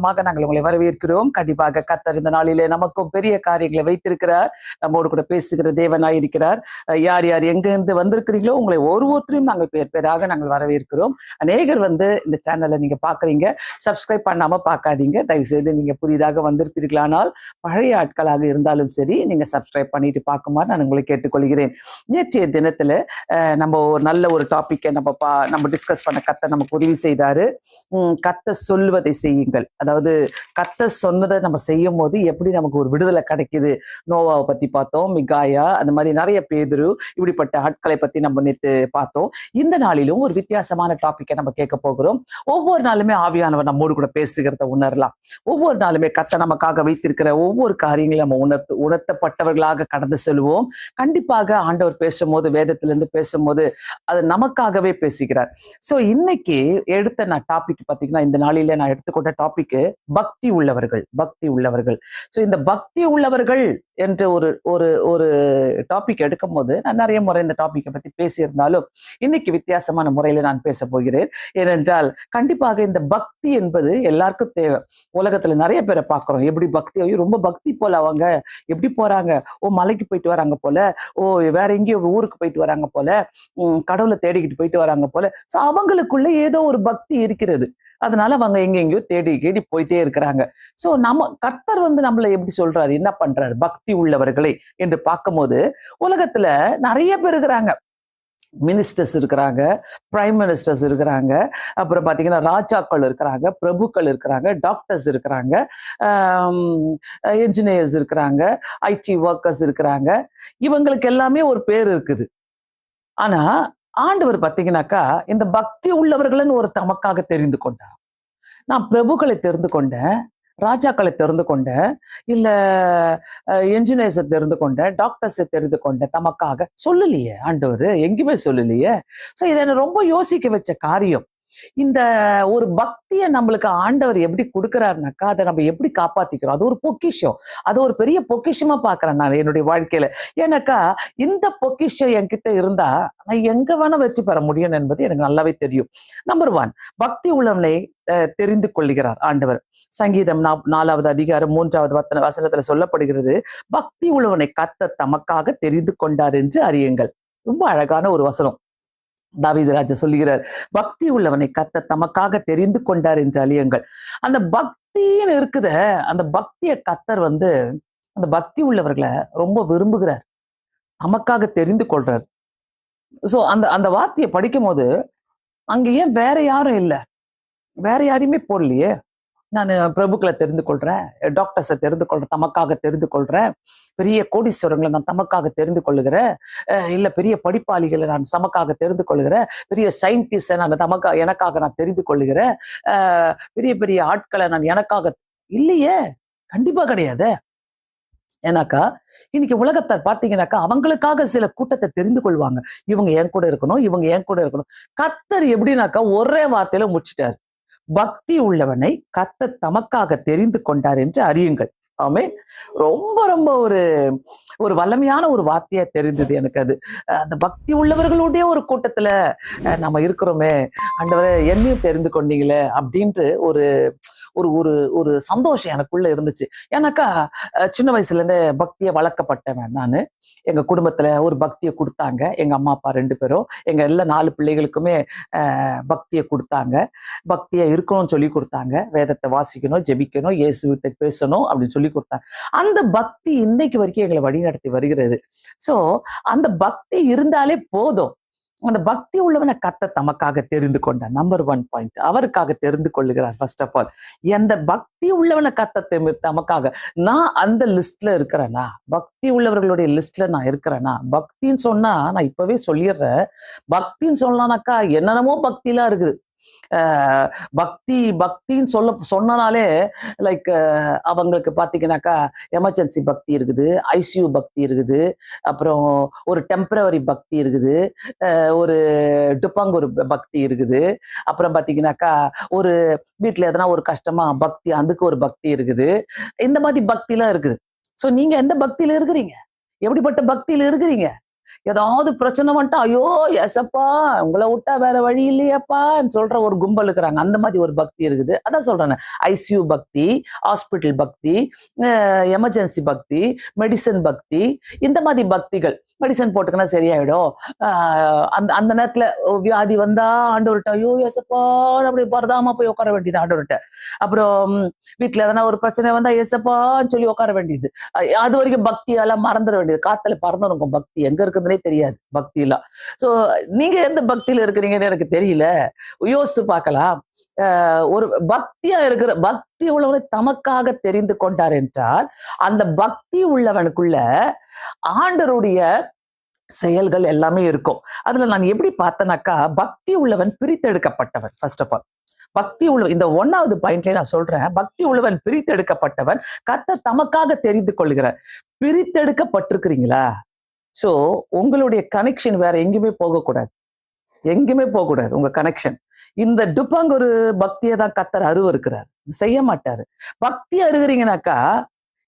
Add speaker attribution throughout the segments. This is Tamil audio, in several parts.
Speaker 1: நாங்கள் உங்களை வரவேற்கிறோம். கண்டிப்பாக கர்த்தர் இந்த நாளிலே நமக்கும் பெரிய காரியங்களை வைத்திருக்கிறார். நம்மோடு கூட பேசுகிற தேவனாய் இருக்கிறார். யார் யார் எங்கிருந்து வந்திருக்கிறீங்களோ உங்களை ஒருத்தரையும் நாங்கள் பேர் பேராக நாங்கள் வரவேற்கிறோம். அநேகர் இந்த சேனலை நீங்க பாக்குறீங்க, சப்ஸ்கிரைப் பண்ணாம பார்க்காதீங்க. தயவு செய்து நீங்க புதிதாக வந்திருப்பீர்களானால் பழைய ஆட்களாக இருந்தாலும் சரி நீங்க சப்ஸ்கிரைப் பண்ணிட்டு பார்க்குமாறு நான் உங்களை கேட்டுக்கொள்கிறேன். நேற்றைய தினத்துல நம்ம ஒரு நல்ல ஒரு டாபிக்கை நம்ம டிஸ்கஸ் பண்ண கர்த்தர் நமக்கு உதவி செய்தாரு. கர்த்தர் சொல்வதை செய்யுங்கள். அதாவது கர்த்தர் சொன்னதை நம்ம செய்யும் போது எப்படி நமக்கு ஒரு விடுதலை கிடைக்குது. நோவாவை பத்தி பார்த்தோம், மிகாயா, அந்த மாதிரி நிறைய பேதுரு, இப்படிப்பட்ட ஆட்களை பத்தி நம்ம நேற்று பார்த்தோம். இந்த நாளிலும் ஒரு வித்தியாசமான டாபிக்கை நம்ம கேட்க போகிறோம். ஒவ்வொரு நாளுமே ஆவியானவர் நம்மோடு கூட பேசுகிறத உணரலாம். ஒவ்வொரு நாளுமே கர்த்தர் நமக்காக வைத்திருக்கிற ஒவ்வொரு காரியங்களையும் நம்ம உணர்த்தப்பட்டவர்களாக கடந்து செல்வோம். கண்டிப்பாக ஆண்டவர் பேசும்போது, வேதத்திலிருந்து பேசும்போது அது நமக்காகவே பேசுகிறார். சோ இன்னைக்கு எடுத்த நான் டாபிக் பார்த்தீங்கன்னா, இந்த நாளில நான் எடுத்துக்கொண்ட டாபிக் பக்தி உள்ளவர்கள். சோ இந்த பக்தி உள்ளவர்கள் என்ற ஒரு டாபிக் எடுக்கும் போது நான் நிறைய முறை இந்த டாபிக்கை பத்தி பேசியிருந்தாலும் இன்னைக்கு வித்தியாசமான முறையில நான் பேச போகிறேன். ஏனென்றால் கண்டிப்பாக இந்த பக்தி என்பது எல்லாருக்கும் தேவை. உலகத்துல நிறைய பேரை பார்க்கிறோம். எப்படி பக்தி, ரொம்ப பக்தி போல அவங்க எப்படி போறாங்க, மலைக்கு போயிட்டு வராங்க போல, வேற எங்கேயோ ஊருக்கு போயிட்டு வராங்க போல, கடவுளை தேடிக்கிட்டு போயிட்டு வராங்க போல. சோ அவங்களுக்குள்ள ஏதோ ஒரு பக்தி இருக்கிறது. அதனால அவங்க எங்கெங்கயோ தேடி போயிட்டே இருக்கிறாங்க. சோ கர்த்தர் நம்மள எப்படி சொல்றாரு, என்ன பண்றாரு, பக்தி உள்ளவர்களை என்று பார்க்கும்போது உலகத்துல நிறைய பேர் இருக்கிறாங்க. மினிஸ்டர்ஸ் இருக்கிறாங்க, பிரைம் மினிஸ்டர்ஸ் இருக்கிறாங்க, அப்புறம் பாத்தீங்கன்னா ராஜாக்கள் இருக்கிறாங்க, பிரபுக்கள் இருக்கிறாங்க, டாக்டர்ஸ் இருக்கிறாங்க, என்ஜினியர்ஸ் இருக்கிறாங்க, ஐடி ஒர்க்கர்ஸ் இருக்கிறாங்க. இவங்களுக்கு எல்லாமே ஒரு பேர் இருக்குது. ஆனா ஆண்டவர் பாத்தீங்கன்னாக்கா இந்த பக்தி உள்ளவர்கள்னு ஒரு தமக்காக தெரிந்து கொண்டார். நான் பிரபுக்களை தெரிந்து கொண்டேன், ராஜாக்களை தெரிந்து கொண்டேன், இல்ல என்ஜினியர்ஸை தெரிந்து கொண்டேன், டாக்டர்ஸை தெரிந்து கொண்டேன், தமக்காக சொல்லலையே ஆண்டவர், எங்கேயுமே சொல்லலையே. சோ இதை ரொம்ப யோசிக்க வச்ச காரியம். இந்த ஒரு பக்தியை நம்மளுக்கு ஆண்டவர் எப்படி கொடுக்கிறாருனாக்கா அதை நம்ம எப்படி காப்பாத்திக்கிறோம். அது ஒரு பொக்கிஷம். அது ஒரு பெரிய பொக்கிஷமா பாக்குறேன் நான் என்னுடைய வாழ்க்கையில. ஏன்னாக்கா இந்த பொக்கிஷம் என்கிட்ட இருந்தா நான் எங்க வேணா வச்சு பெற முடியும் என்பது எனக்கு நல்லாவே தெரியும். நம்பர் 1, பக்தி உள்ளவனை தெரிந்து கொள்கிறார் ஆண்டவர். சங்கீதம் 4வது அதிகாரம் 3வது வசனத்துல சொல்லப்படுகிறது, பக்தி உள்ளவனை கர்த்தர் தமக்காக தெரிந்து கொண்டார் என்று அறியுங்கள். ரொம்ப அழகான ஒரு வசனம். தாவீது ராஜா சொல்லுகிறார், பக்தி உள்ளவனை கர்த்தர் தமக்காக தெரிந்து கொண்டார் என்று அறியுங்கள். அந்த பக்தின்னு இருக்குத, அந்த பக்தியை கர்த்தர் அந்த பக்தி உள்ளவர்களை ரொம்ப விரும்புகிறார், நமக்காக தெரிந்து கொள்றார். சோ அந்த வார்த்தையை படிக்கும் போது அங்க ஏன் வேற யாரும் இல்லை, வேற யாரையுமே போடலையே. நான் பிரபுக்களை தெரிந்து கொள்றேன், டாக்டர்ஸை தெரிந்து கொள்றேன், தமக்காக தெரிந்து கொள்றேன், பெரிய கோடீஸ்வரங்களை நான் தமக்காக தெரிந்து கொள்ளுகிறேன், இல்ல பெரிய படிப்பாளிகளை நான் தமக்காக தெரிந்து கொள்ளுகிறேன், பெரிய சயின்டிஸ்டை நான் எனக்காக நான் தெரிந்து கொள்ளுகிறேன், பெரிய பெரிய ஆட்களை நான் எனக்காக இல்லையே, கண்டிப்பா கிடையாது. ஏன்னாக்கா இன்னைக்கு உலகத்தை பார்த்தீங்கன்னாக்கா அவங்களுக்காக சில கூட்டத்தை தெரிந்து கொள்வாங்க. இவங்க என் கூட இருக்கணும், இவங்க என் கூட இருக்கணும். கர்த்தர் எப்படின்னாக்கா ஒரே வார்த்தையில முடிச்சிட்டாரு, பக்தி உள்ளவனை கர்த்தர் தமக்காக தெரிந்து கொண்டார் என்று அறியுங்கள். ஆமென். ரொம்ப ரொம்ப ஒரு வல்லமையான ஒரு வார்த்தையா தெரிந்தது எனக்கு அது. அந்த பக்தி உள்ளவர்களுடைய ஒரு கூட்டத்துல நம்ம இருக்கிறோமே, ஆண்டவரே என்னையும் தெரிந்து கொண்டீங்களே அப்படின்ட்டு ஒரு ஒரு ஒரு ஒரு சந்தோஷம் எனக்குள்ள இருந்துச்சு. ஏன்னாக்கா சின்ன வயசுல இருந்தே பக்தியை வளர்க்கப்பட்டவன் நானு. எங்க குடும்பத்துல ஒரு பக்தியை கொடுத்தாங்க. எங்க அம்மா அப்பா 2 பேரும் எங்க எல்லா 4 பிள்ளைகளுக்குமே பக்தியை கொடுத்தாங்க. பக்தியா இருக்கணும்னு சொல்லி கொடுத்தாங்க. வேதத்தை வாசிக்கணும், ஜெபிக்கணும், இயேசுவிட்ட பேசணும் அப்படின்னு சொல்லி கொடுத்தாங்க. அந்த பக்தி இன்னைக்கு வரைக்கும் எங்களை வழிநடத்தி வருகிறது. சோ அந்த பக்தி இருந்தாலே போதும். அந்த பக்தி உள்ளவனை கர்த்தர் தமக்காக தெரிந்து கொண்டார். நம்பர் 1 பாயிண்ட், அவருக்காக தெரிந்து கொள்ளுகிறார். ஃபர்ஸ்ட் ஆஃப் ஆல், எந்த பக்தி உள்ளவனை கர்த்தர் தமக்காக, நான் அந்த லிஸ்ட்ல இருக்கிறேனா, பக்தி உள்ளவர்களுடைய லிஸ்ட்ல நான் இருக்கிறேனா? பக்தின்னு சொன்னா நான் இப்பவே சொல்லிடுறேன், பக்தின்னு சொன்னானாக்கா என்னென்னமோ பக்திலாம் இருக்குது. பக்தின்னு சொன்னனாலே லைக் அவங்களுக்கு பாத்தீங்கன்னாக்கா எமர்ஜென்சி பக்தி இருக்குது, ஐசியூ பக்தி இருக்குது, அப்புறம் ஒரு டெம்பரவரி பக்தி இருக்குது, ஒரு டுப்பாங்கூர் பக்தி இருக்குது, அப்புறம் பாத்தீங்கன்னாக்கா ஒரு வீட்டுல எதனா ஒரு கஷ்டமா பக்தி, அதுக்கு ஒரு பக்தி இருக்குது. இந்த மாதிரி பக்தி எல்லாம் இருக்குது. சோ நீங்க எந்த பக்தியில இருக்கிறீங்க? எப்படிப்பட்ட பக்தியில இருக்கிறீங்க? ஏதாவது பிரச்சனை வந்துட்டா, ஐயோ எசப்பா உங்களை விட்டா வேற வழி இல்லையாப்பான்னு சொல்ற ஒரு கும்பல் இருக்கிறாங்க. அந்த மாதிரி ஒரு பக்தி இருக்குது. அதான் சொல்றேன், ஐசியூ பக்தி, ஹாஸ்பிட்டல் பக்தி, எமர்ஜென்சி பக்தி, மெடிசன் பக்தி, இந்த மாதிரி பக்திகள். மெடிசன் போட்டுக்கினா சரியாயிடும். அந்த அந்த நேரத்துல வியாதி வந்தா ஆண்டவர்கிட்ட ஐயோ ஏசப்பா அப்படி பரதாம போய் உட்கார வேண்டியது ஆண்டவர்கிட்ட. அப்புறம் வீட்டுல எதனா ஒரு பிரச்சனை வந்தா ஏசப்பான்னு சொல்லி உட்கார வேண்டியது. அது வரைக்கும் பக்தியெல்லாம் மறந்துட வேண்டியது. காத்துல பறந்துருக்கும் பக்தி, எங்க இருக்குதுன்னே தெரியாது பக்தி எல்லாம். சோ நீங்க எந்த பக்தியில இருக்கிறீங்கன்னு எனக்கு தெரியல, யோசித்து பார்க்கலாம். ஒரு பக்தியா இருக்கிற பக்தி உள்ளவனை தமக்காக தெரிந்து கொண்டார் என்றால், அந்த பக்தி உள்ளவனுக்குள்ள ஆண்டருடைய செயல்கள் எல்லாமே இருக்கும். அதுல நான் எப்படி பார்த்தேனாக்கா, பக்தி உள்ளவன் பிரித்தெடுக்கப்பட்டவன். ஃபர்ஸ்ட் ஆஃப் ஆல் பக்தி உள்ள இந்த 1வது பாயிண்ட்ல நான் சொல்றேன், பக்தி உள்ளவன் பிரித்தெடுக்கப்பட்டவன், கர்த்தர் தமக்காக தெரிந்து கொள்கிறார். பிரித்தெடுக்கப்பட்டிருக்கிறீங்களா? சோ உங்களுடைய கனெக்ஷன் வேற எங்கேயுமே போகக்கூடாது, எங்கேயுமே போகக்கூடாது உங்க கனெக்ஷன். இந்த டுப்பாங்க ஒரு பக்தியை தான் கர்த்தர் அருவருக்கிறார், செய்ய மாட்டாரு. பக்தி அருகிறீங்கனாக்கா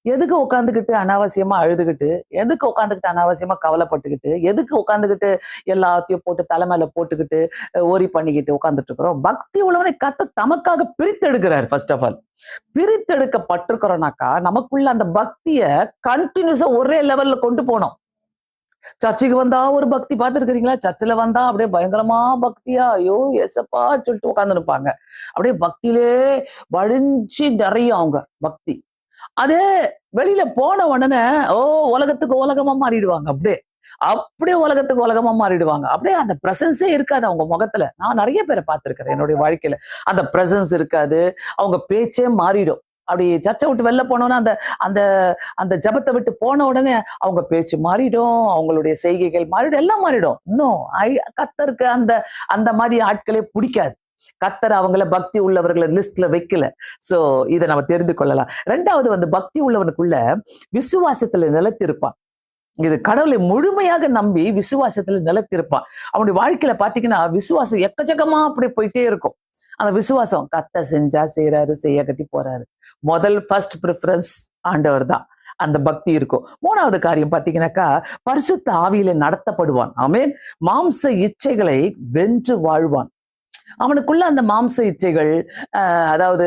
Speaker 1: எதுக்கு உட்காந்துக்கிட்டு அனாவசியமா அழுதுகிட்டு, எதுக்கு உட்காந்துக்கிட்டு அனாவசியமா கவலைப்பட்டுக்கிட்டு, எதுக்கு உட்காந்துக்கிட்டு எல்லாத்தையும் போட்டு தலைமையில போட்டுக்கிட்டு ஓரி பண்ணிக்கிட்டு உட்காந்துட்டு இருக்கிறோம். பக்தி உள்ளவனை கர்த்தர் தமக்காக பிரித்தெடுக்கிறார். ஃபர்ஸ்ட் ஆஃப் ஆல் பிரித்தெடுக்கப்பட்டிருக்கிறோம்னாக்கா நமக்குள்ள அந்த பக்திய கண்டினியூஸா ஒரே லெவல்ல கொண்டு போனோம். சர்ச்சுக்கு வந்தா ஒரு பக்தி பார்த்துருக்கிறீங்களா? சர்ச்சில் வந்தா அப்படியே பயங்கரமா பக்தியா ஐயோ எசப்பா சொல்லிட்டு உட்காந்து இருப்பாங்க. அப்படியே பக்தியிலே வழிஞ்சு நிறைய அவங்க பக்தி. அதே வெளியில போன உடனே உலகத்துக்கு உலகமா மாறிடுவாங்க. அப்படியே அப்படியே உலகத்துக்கு உலகமா மாறிடுவாங்க. அப்படியே அந்த பிரசன்ஸே இருக்காது அவங்க முகத்துல. நான் நிறைய பேரை பார்த்திருக்கிறேன் என்னுடைய வாழ்க்கையில. அந்த பிரசன்ஸ் இருக்காது, அவங்க பேச்சே மாறிடும். அப்படி சர்ச்சை விட்டு வெளில போனோன்னா அந்த அந்த அந்த ஜபத்தை விட்டு போன உடனே அவங்க பேச்சு மாறிடும், அவங்களுடைய செய்கைகள் மாறிடும், எல்லாம் மாறிடும். இன்னும் கர்த்தருக்கு அந்த அந்த மாதிரி ஆட்களே பிடிக்காது. கர்த்தர் அவங்கள பக்தி உள்ளவர்களை லிஸ்ட்ல வைக்கல. சோ இதை நம்ம தெரிந்து கொள்ளலாம். 2வது பக்தி உள்ளவனுக்குள்ள விசுவாசத்துல நிலைத்திருப்பான். இது கடவுளை முழுமையாக நம்பி விசுவாசத்துல நிலைத்திருப்பான். அவனுடைய வாழ்க்கையில பாத்தீங்கன்னா விசுவாசம் எக்கச்சக்கமா அப்படி போயிட்டே இருக்கும். அந்த விசுவாசம் கர்த்தர் செஞ்சா செய்யறாரு, செய்ய கட்டி போறாரு. முதல் ஃபர்ஸ்ட் ப்ரிஃபரன்ஸ் ஆண்டவர் தான். அந்த பக்தி இருக்கும். 3வது காரியம் பாத்தீங்கன்னாக்கா, பரிசுத்த ஆவியில நடத்தப்படுவான். ஆமென். மாம்ச இச்சைகளை வென்று வாழ்வான். அவனுக்குள்ள அந்த மாம்ச இச்சைகள், அதாவது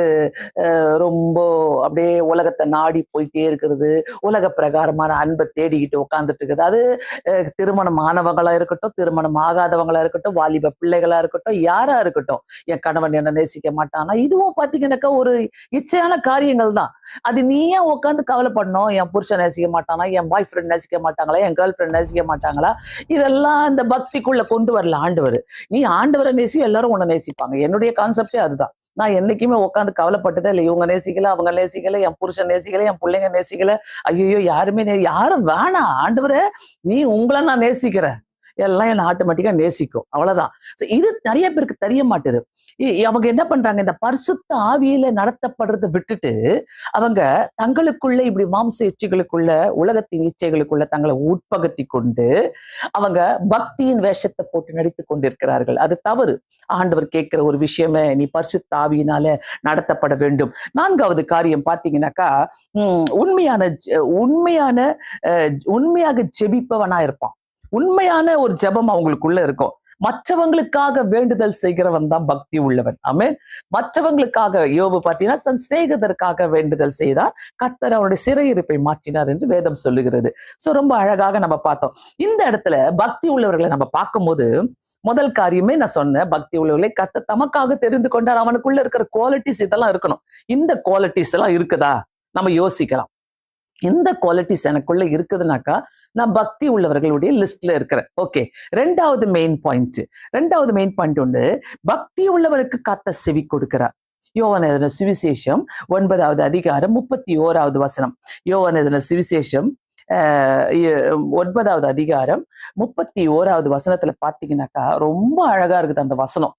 Speaker 1: ரொம்ப அப்படியே உலகத்தை நாடி போயிட்டே இருக்கிறது, உலக பிரகாரமான அன்பை தேடிக்கிட்டு உட்காந்துட்டு இருக்குது. அது திருமணம் ஆனவங்களா இருக்கட்டும், திருமணம் ஆகாதவங்களா இருக்கட்டும், வாலிப பிள்ளைகளா இருக்கட்டும், யாரா இருக்கட்டும். என் கணவன் என்ன நேசிக்க மாட்டானா, இதுவும் பாத்தீங்கன்னாக்கா ஒரு இச்சையான காரியங்கள் தான். அது நீ ஏன் உட்காந்து கவலைப்படணும்? என் புருஷன் நேசிக்க மாட்டானா, என் பாய் ஃப்ரெண்ட் நேசிக்க மாட்டாங்களா, என் கேர்ள் ஃப்ரெண்ட் நேசிக்க மாட்டாங்களா? இதெல்லாம் இந்த பக்திக்குள்ள கொண்டு வரல ஆண்டவர். நீ ஆண்டவரை நேசி, எல்லாரும் உன்னை நேசிப்பாங்க. என்னுடைய கான்செப்டே அதுதான். நான் என்னைக்குமே உட்காந்து கவலைப்பட்டதே இல்லை. இவங்க நேசிக்கல, அவங்க நேசிக்கல, என் புருஷன் நேசிக்கல, என் பிள்ளைங்க நேசிக்கல, ஐயோ யாருமே யாரும் வேணாம் ஆண்டவரே, நீ உங்களை நான் நேசிக்கிறேன், எல்லாம் என்ன ஆட்டோமேட்டிக்கா நேசிக்கும். அவ்வளவுதான். இது நிறைய பேருக்கு தெரிய மாட்டுது. அவங்க என்ன பண்றாங்க, இந்த பரிசுத்த ஆவியில நடத்தப்படுறதை விட்டுட்டு அவங்க தங்களுக்குள்ள இப்படி மாம்ச இச்சைகளுக்குள்ள, உலகத்தின் இச்சைகளுக்குள்ள தங்களை உட்பகுத்தி கொண்டு அவங்க பக்தியின் வேஷத்தை போட்டு நடித்து கொண்டிருக்கிறார்கள். அது தவறு. ஆண்டவர் கேட்கிற ஒரு விஷயமே, நீ பரிசுத்த ஆவியினால நடத்தப்பட வேண்டும். 4வது காரியம் பாத்தீங்கன்னாக்கா, உண்மையாக ஜெபிப்பவனா இருப்பான். உண்மையான ஒரு ஜெபம் அவங்களுக்குள்ள இருக்கும். மற்றவங்களுக்காக வேண்டுதல் செய்கிறவன் தான் பக்தி உள்ளவன். ஆமென். மற்றவங்களுக்காக யோபு பார்த்தீங்கன்னா தன் சிநேகிதருக்காக வேண்டுதல் செய்தார், கர்த்தர் அவருடைய சிறையிருப்பை மாற்றினார் என்று வேதம் சொல்லுகிறது. சோ ரொம்ப அழகாக நம்ம பார்த்தோம். இந்த இடத்துல பக்தி உள்ளவர்களை நம்ம பார்க்கும்போது, முதல் காரியமே நான் சொன்னேன், பக்தி உள்ளவர்களை கர்த்தர் தமக்காக தெரிந்து கொண்டார். அவனுக்குள்ள இருக்கிற குவாலிட்டிஸ் இதெல்லாம் இருக்கணும். இந்த குவாலிட்டிஸ் எல்லாம் இருக்குதா நம்ம யோசிக்கலாம். இந்த குவாலிட்டிஸ் எனக்குள்ள இருக்குதுனாக்கா நான் பக்தி உள்ளவர்களுடைய லிஸ்ட்ல இருக்கிறேன். ஓகே. 2வது மெயின் பாயிண்ட் ஒன்று, பக்தி உள்ளவருக்கு கர்த்தர் செவி கொடுக்கிறார். யோவான் எழுதின சுவிசேஷம் 9வது அதிகாரம் 31வது வசனம். யோவான் எழுதின சுவிசேஷம் 9வது அதிகாரம் 31வது வசனத்துல பாத்தீங்கன்னாக்கா ரொம்ப அழகா இருக்குது அந்த வசனம்.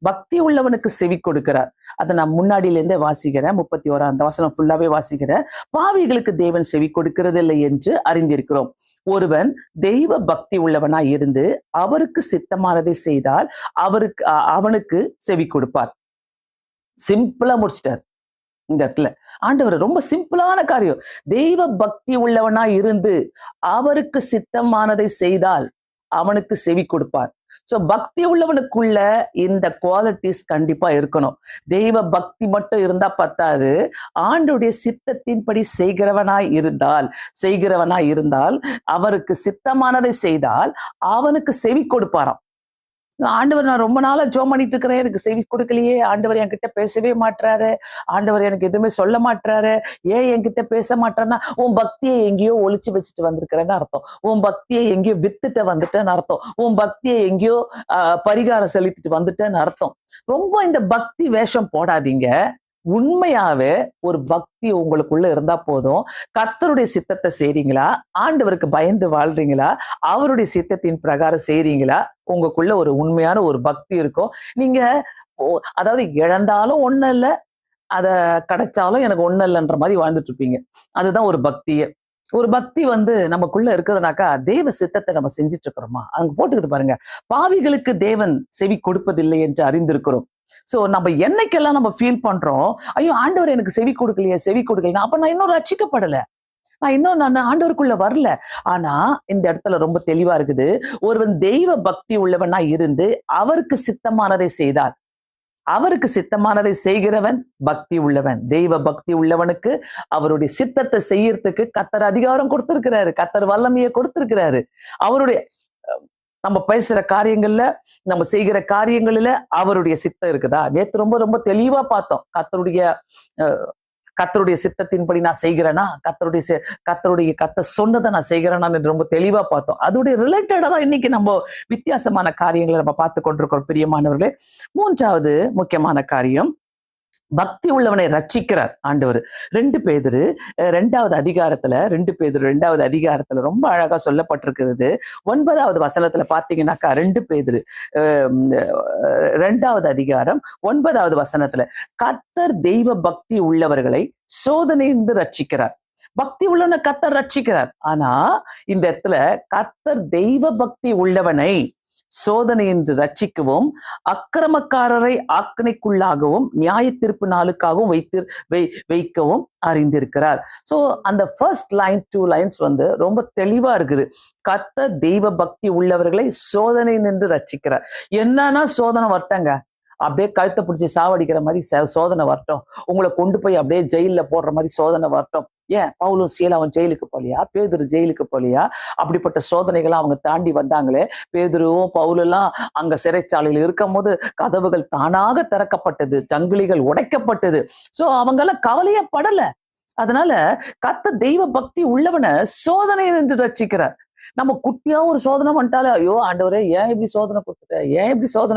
Speaker 1: பக்தி உள்ளவனுக்கு செவி கொடுக்கிறார். அதை நான் முன்னாடியில இருந்தே வாசிக்கிறேன். 31 அந்த வசனம் ஃபுல்லாவே வாசிக்கிறேன். பாவிகளுக்கு தேவன் செவி கொடுக்கிறது இல்லை என்று அறிந்திருக்கிறோம். ஒருவன் தெய்வ பக்தி உள்ளவனாய் இருந்து அவருக்கு சித்தமானதை செய்தால் அவனுக்கு செவி கொடுப்பார். சிம்பிளா முடிச்சிட்டார் இந்த இடத்துல ஆண்டவர். ரொம்ப சிம்பிளான காரியம். தெய்வ பக்தி உள்ளவனாய் இருந்து அவருக்கு சித்தமானதை செய்தால் அவனுக்கு செவி கொடுப்பார். சோ பக்தி உள்ளவனுக்குள்ள இந்த குவாலிட்டிஸ் கண்டிப்பா இருக்கணும். தெய்வ பக்தி மட்டும் இருந்தா பத்தாது. ஆண்டுடைய சித்தத்தின்படி செய்கிறவனாய் இருந்தால் அவருக்கு சித்தமானதை செய்தால் அவனுக்கு செவி கொடுப்பாராம். ஆண்டவர், நான் ரொம்ப நாளா ஜெபம் பண்ணிட்டு இருக்கிறேன், எனக்கு செவி கொடுக்கலையே, ஆண்டவர் என்கிட்ட பேசவே மாட்டாரு, ஆண்டவர் எனக்கு எதுவுமே சொல்ல மாட்டாரு, ஏன் என்கிட்ட பேச மாட்டாருன்னா உன் பக்தியை எங்கேயோ ஒளிச்சு வச்சுட்டு வந்திருக்கிறேன்னு அர்த்தம். உன் பக்தியை எங்கேயோ வித்துட்டு வந்துட்டேன்னு அர்த்தம். உன் பக்தியை எங்கேயோ பரிகாரம் செலுத்திட்டு வந்துட்டேன்னு அர்த்தம். ரொம்ப இந்த பக்தி வேஷம் போடாதீங்க. உண்மையாவே ஒரு பக்தி உங்களுக்குள்ள இருந்தா போதும். கர்த்தருடைய சித்தத்தை செய்றீங்களா, ஆண்டவருக்கு பயந்து வாழ்றீங்களா, அவருடைய சித்தத்தின் பிரகாரம் செய்றீங்களா, உங்களுக்குள்ள ஒரு உண்மையான ஒரு பக்தி இருக்கும். நீங்க அதாவது இழந்தாலும் ஒண்ணும் இல்ல, அத கிடைச்சாலும் எனக்கு ஒண்ணும் இல்லைன்ற மாதிரி வாழ்ந்துட்டு இருப்பீங்க. அதுதான் ஒரு பக்தியே. ஒரு பக்தி நமக்குள்ள இருக்குதுனாக்கா தெய்வ சித்தத்தை நம்ம செஞ்சுட்டு இருக்கிறோமா, அங்க போட்டுக்குது பாருங்க, பாவிகளுக்கு தேவன் செவி கொடுப்பதில்லை என்று அறிந்திருக்கிறோம். சோ நம்ம என்னைக்கெல்லாம் நம்ம ஃபீல் பண்றோம், ஐயோ ஆண்டவர் எனக்கு செவி கொடுக்கலையா, அப்ப நான் இன்னும் ரட்சிக்கப்படல, நான் ஆண்டவருக்குள்ள வரல. ஆனா இந்த இடத்துல ரொம்ப தெளிவா இருக்குது. ஒருவன் தெய்வ பக்தி உள்ளவனா இருந்து அவருக்கு சித்தமானதை செய்தார். அவருக்கு சித்தமானதை செய்கிறவன் பக்தி உள்ளவன். தெய்வ பக்தி உள்ளவனுக்கு அவருடைய சித்தத்தை செய்யறதுக்கு கர்த்தர் அதிகாரம் கொடுத்திருக்கிறாரு, கர்த்தர் வல்லமையை கொடுத்திருக்கிறாரு. அவருடைய நம்ம பேசுற காரியங்கள்ல, நம்ம செய்கிற காரியங்களில அவருடைய சித்தம் இருக்குதா? நேத்து ரொம்ப ரொம்ப தெளிவா பார்த்தோம். கர்த்தருடைய சித்தத்தின்படி நான் செய்கிறேன்னா, கர்த்தர் சொன்னதை நான் செய்கிறேன்னா ரொம்ப தெளிவா பார்த்தோம். அதோடைய ரிலேட்டடா தான் இன்னைக்கு நம்ம வித்தியாசமான காரியங்களை நம்ம பார்த்து கொண்டிருக்கிறோம் பிரியமானவர்களே. மூன்றாவது முக்கியமான காரியம், பக்தி உள்ளவனை ரட்சிக்கிறார் ஆண்டவர். 2 பேதுரு 2வது அதிகாரத்துல ரொம்ப அழகா சொல்லப்பட்டிருக்கிறது. 9வது வசனத்துல பாத்தீங்கன்னாக்கா 2 பேதுரு 2வது அதிகாரம் 9வது வசனத்துல, கர்த்தர் தெய்வ பக்தி உள்ளவர்களை சோதனைந்து ரட்சிக்கிறார். பக்தி உள்ளவனை கர்த்தர் ரட்சிக்கிறார். ஆனா இந்த இடத்துல கர்த்தர் தெய்வ பக்தி உள்ளவனை சோதனை என்று ரட்சிக்கவும் அக்கிரமக்காரரை ஆக்கணைக்குள்ளாகவும் நியாய தீர்ப்பு நாளுக்காகவும் வைக்கவும் அறிந்திருக்கிறார். சோ அந்த ஃபர்ஸ்ட் லைன் 2 லைன்ஸ் ரொம்ப தெளிவா இருக்குது. கர்த்தர் தெய்வ பக்தி உள்ளவர்களை சோதனை நின்று ரட்சிக்கிறார். என்னன்னா சோதனை வரட்டங்க, அப்படியே கழுத்தை பிடிச்சி சாவடிக்கிற மாதிரி சோதனை வரட்டும், உங்களை கொண்டு போய் அப்படியே ஜெயில போடுற மாதிரி சோதனை வரட்டும். ஏன் பவுலும் சீலாவும் ஜெயிலுக்கு போலியா, பேதுரு ஜெயிலுக்கு போலியா? அப்படிப்பட்ட சோதனைகளை அவங்க தாண்டி வந்தாங்களே. பேதுருவும் பவுலெல்லாம் அங்க சிறைச்சாலையில் இருக்கும் போது கதவுகள் தானாக திறக்கப்பட்டது, சங்கிலிகள் உடைக்கப்பட்டது. சோ அவங்கெல்லாம் கவலையே படல. அதனால கர்த்தர் தெய்வ பக்தி உள்ளவனை சோதனை என்று ரட்சிக்கிறார். நம்ம குட்டியா ஒரு சோதனை பண்ணிட்டாலே, ஐயோ ஆண்டவரே ஏன் இப்படி சோதனை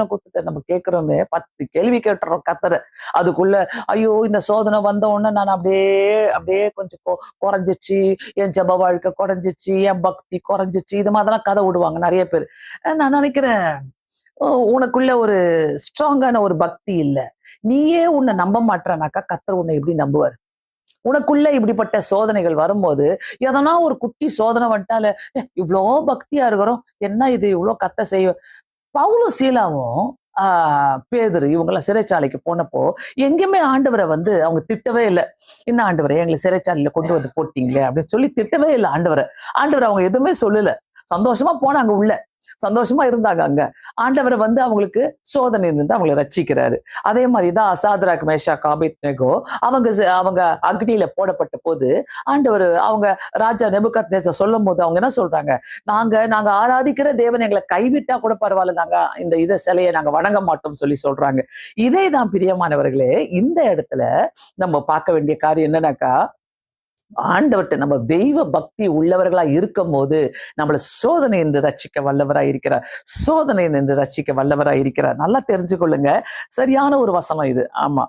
Speaker 1: கொடுத்துட்ட நம்ம கேட்கிறோமே. 10 கேள்வி கேட்டுறோம் கர்த்தரை. அதுக்குள்ள ஐயோ இந்த சோதனை வந்த உடனே நான் அப்படியே கொஞ்சம் குறைஞ்சிச்சு, என் ஜெப வாழ்க்கை குறைஞ்சிச்சு, என் பக்தி குறைஞ்சிச்சு, இது மாதிரிலாம் கதை விடுவாங்க நிறைய பேர். நான் நினைக்கிறேன், உனக்குள்ள ஒரு ஸ்ட்ராங்கான ஒரு பக்தி இல்லை, நீயே உன்னை நம்ப மாட்டேனாக்கா கர்த்தர் உன்னை எப்படி நம்புவார்? உனக்குள்ள இப்படிப்பட்ட சோதனைகள் வரும்போது, எதனா ஒரு குட்டி சோதனை வந்துட்டால இவ்வளோ பக்தியா இருக்கிறோம், என்ன இது இவ்வளோ கத்த செய்ய. பவுலும் சீலாவும் பேதுரு இவங்கெல்லாம் சிறைச்சாலைக்கு போனப்போ எங்கேயுமே ஆண்டவரை அவங்க திட்டவே இல்லை. என்ன ஆண்டவரை எங்களை சிறைச்சாலையில கொண்டு போட்டீங்களே அப்படின்னு சொல்லி திட்டவே இல்லை ஆண்டவரை. அவங்க எதுவுமே சொல்லல, சந்தோஷமா போனாங்க, உள்ள சந்தோஷமா இருந்தாங்க. அங்க ஆண்டவரை அவங்களுக்கு சோதனை இருந்து அவங்களை ரட்சிக்கிறாரு. அதே மாதிரிதான் சாத்ராக் மேஷாக் ஆபேத்நேகோ அவங்க அக்னியில போடப்பட்ட போது ஆண்டவர் அவங்க ராஜா நேபுகாத்நேசர் சொல்லும் போது அவங்க என்ன சொல்றாங்க, நாங்க ஆராதிக்கிற தேவன் எங்களை கைவிட்டா கூட பரவாயில்ல, நாங்க இதை சிலையை நாங்க வணங்க மாட்டோம் சொல்றாங்க. இதே தான் பிரியமானவர்களே, இந்த இடத்துல நம்ம பார்க்க வேண்டிய காரியம் என்னன்னாக்கா, ஆண்டவர்கிட்ட நம்ம தெய்வ பக்தி உள்ளவர்களா இருக்கும் போது நம்மள சோதனை என்று ரட்சிக்க வல்லவராய் இருக்கிறார். நல்லா தெரிஞ்சுக்கொள்ளுங்க, சரியான ஒரு வசனம் இது. ஆமா,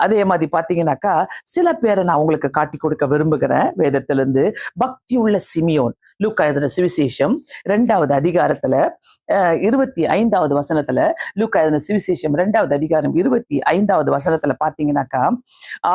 Speaker 1: அதே மாதிரி பாத்தீங்கன்னாக்கா சில பேரை நான் உங்களுக்கு காட்டி கொடுக்க விரும்புகிறேன் வேதத்திலிருந்து. பக்தி உள்ள சிமியோன், லூக்கா எழுதின சுவிசேஷம் 2வது அதிகாரத்துல 25வது வசனத்துல, லூக்கா எழுதின சுவிசேஷம் 2வது அதிகாரம் 25வது வசனத்துல பாத்தீங்கன்னாக்கா,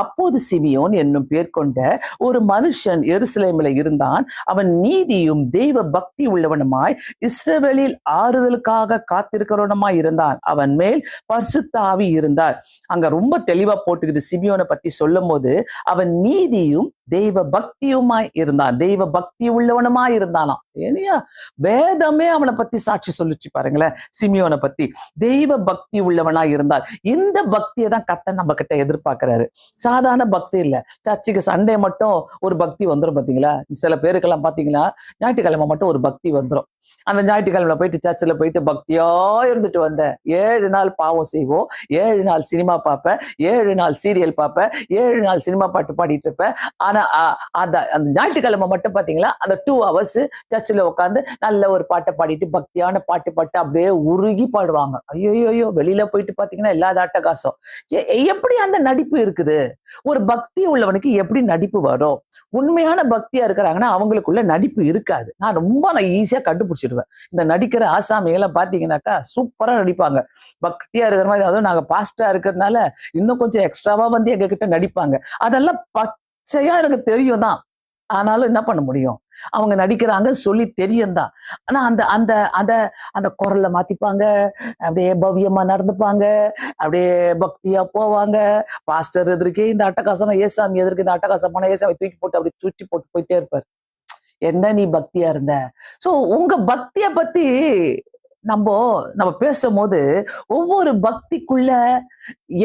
Speaker 1: அப்போது சிமியோன் என்னும் பேர் கொண்ட ஒரு மனுஷன் எருசலேமில் இருந்தான். அவன் நீதியும் தெய்வ பக்தி உள்ளவனுமாய் இஸ்ரவேலில் ஆறுதலுக்காக காத்திருக்கிறவனுமாய் இருந்தான். அவன் மேல் பரிசுத்த ஆவி இருந்தார். அங்க ரொம்ப தெளிவா போட்டுக்குது சிமியோனை பத்தி சொல்லும் போது, அவன் நீதியும் தெய்வ பக்தியுமாய் இருந்தான், தெய்வ பக்தி உள்ளவனுமாய் இருந்தானாம். ஏனியா வேதமே அவனை பத்தி சாட்சி சொல்லிச்சு பாருங்களேன். சிமியோனை பத்தி தெய்வ பக்தி உள்ளவனா இருந்தால். இந்த பக்தியை தான் கர்த்தர் நம்ம கிட்ட எதிர்பார்க்கிறாரு. சாதாரண பக்தி இல்ல. சர்ச்சுக்கு சண்டே மட்டும் ஒரு பக்தி வந்துடும் பாத்தீங்களா. சில பேருக்கெல்லாம் பாத்தீங்கன்னா ஞாயிற்றுக்கிழமை மட்டும் ஒரு பக்தி வந்துடும். அந்த ஞாயிற்றுக்கிழமை போயிட்டு சர்ச்சில் போயிட்டு பக்தியா இருந்துட்டு வந்தேன். 7 நாள் பாவம் செய்வோம், 7 நாள் சினிமா பார்ப்பேன், 7 நாள் சீரியல் பார்ப்பேன், 7 நாள் சினிமா பாட்டு பாடிட்டு இருப்பேன். ஆனா அந்த ஞாயிற்றுக்கிழமை மட்டும் பாத்தீங்களா அந்த 2 hours சர்ச்சில் உட்காந்து நல்ல ஒரு பாட்டை பாடிட்டு பக்தியான பாட்டு பாட்டு அப்படியே உருகி பாடுவாங்க. ஐயோ வெளியில போயிட்டு பாத்தீங்கன்னா இல்லாத அட்டகாசம். எப்படி அந்த நடிப்பு இருக்குது? ஒரு பக்தி உள்ளவனுக்கு எப்படி நடிப்பு வரும்? உண்மையான பக்தியா இருக்கிறாங்கன்னா அவங்களுக்குள்ள நடிப்பு இருக்காது. நான் ஈஸியா கண்டுபிடிச்சிடுவேன். இந்த நடிக்கிற ஆசாமிகளை பாத்தீங்கன்னாக்கா சூப்பரா நடிப்பாங்க. பக்தியா இருக்கிற மாதிரி, அதுவும் நாங்க பாஸ்டரா இருக்கிறதுனால இன்னும் கொஞ்சம் எக்ஸ்ட்ராவா வந்து எங்க கிட்ட நடிப்பாங்க. அதெல்லாம் பச்சையா எனக்கு தெரியும் தான். ஆனாலும் என்ன பண்ண முடியும்? அவங்க நடிக்கிறாங்க சொல்லி தெரியும் தான். ஆனா அந்த அந்த அந்த அந்த குரலை மாத்திப்பாங்க, அப்படியே பவ்யமா நடந்துப்பாங்க, அப்படியே பக்தியா போவாங்க. பாஸ்டர் எதிர்க்கே இந்த அட்டகாசம், ஏசாமி எதிர்க்கு இந்த அட்டகாசம் போனா ஏசாமி தூக்கி போட்டு அப்படி தூக்கி போட்டு போயிட்டே இருப்பார். என்ன நீ பக்தியா இருந்த? சோ உங்க பக்திய பத்தி நம்ம பேசும்போது ஒவ்வொரு பக்திக்குள்ள